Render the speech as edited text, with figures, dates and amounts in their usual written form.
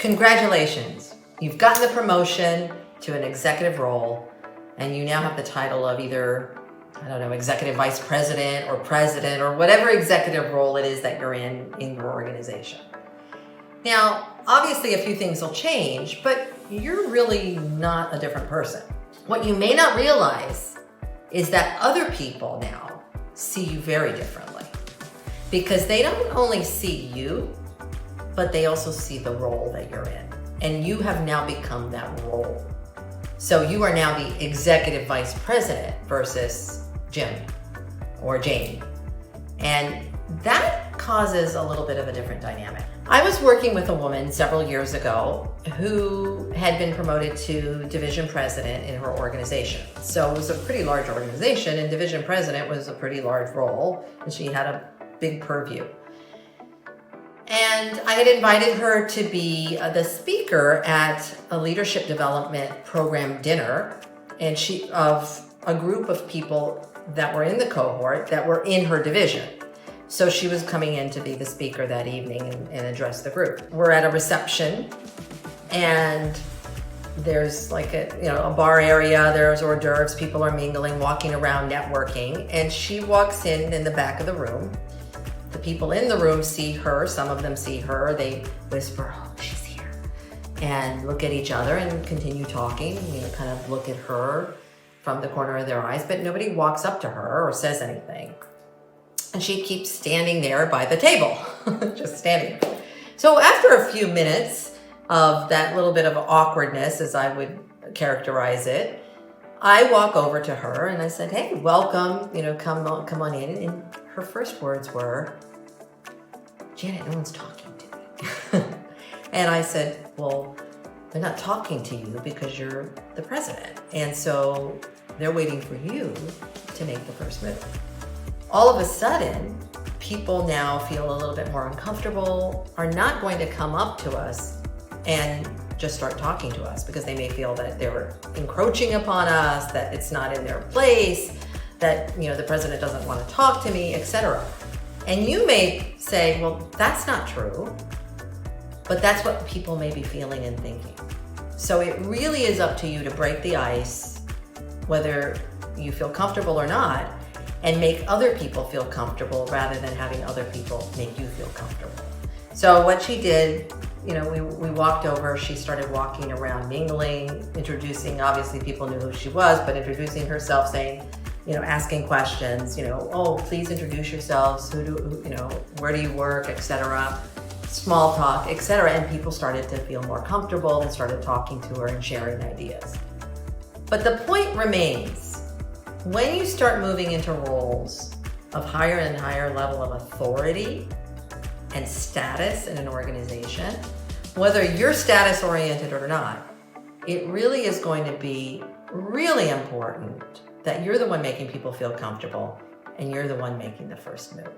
Congratulations, you've gotten the promotion to an executive role and you now have the title of either, I don't know, executive vice president or whatever executive role it is that you're in your organization. Now, obviously a few things will change, but you're really not a different person. What you may not realize is that other people now see you very differently because they don't only see you, but they also see the role that you're in. And you have now become that role. So you are now the executive vice president versus Jim or Jane. And that causes a little bit of a different dynamic. I was working with a woman several years ago who had been promoted to division president in her organization. So it was a pretty large organization and division president was a pretty large role and she had a big purview. And I had invited her to be the speaker at a leadership development program dinner and of a group of people that were in the cohort that were in her division. So she was coming in to be the speaker that evening and address the group. We're at a reception and there's like a bar area, there's hors d'oeuvres, people are mingling, walking around, networking, and she walks in the back of the room. The people in the room see her, some of them see her, they whisper, "Oh, she's here," and look at each other and continue talking, kind of look at her from the corner of their eyes, but nobody walks up to her or says anything. And she keeps standing there by the table, just standing there. So after a few minutes of that little bit of awkwardness, as I would characterize it, I walk over to her and I said, "Hey, welcome, come on in." And her first words were, "Janet, no one's talking to me." And I said, "Well, they're not talking to you because you're the president. And so they're waiting for you to make the first move." All of a sudden, people now feel a little bit more uncomfortable, are not going to come up to us and just start talking to us because they may feel that they're encroaching upon us, that it's not in their place, that the president doesn't want to talk to me, etc. And you may say, "Well, that's not true," but that's what people may be feeling and thinking. So it really is up to you to break the ice, whether you feel comfortable or not, and make other people feel comfortable rather than having other people make you feel comfortable. So what she did, we walked over, she started walking around, mingling, introducing, obviously people knew who she was, but introducing herself, saying, asking questions, "Oh, please introduce yourselves, where do you work," etc. Small talk, etc. And people started to feel more comfortable and started talking to her and sharing ideas. But the point remains, when you start moving into roles of higher and higher level of authority and status in an organization, whether you're status oriented or not, it really is going to be really important that you're the one making people feel comfortable and you're the one making the first move.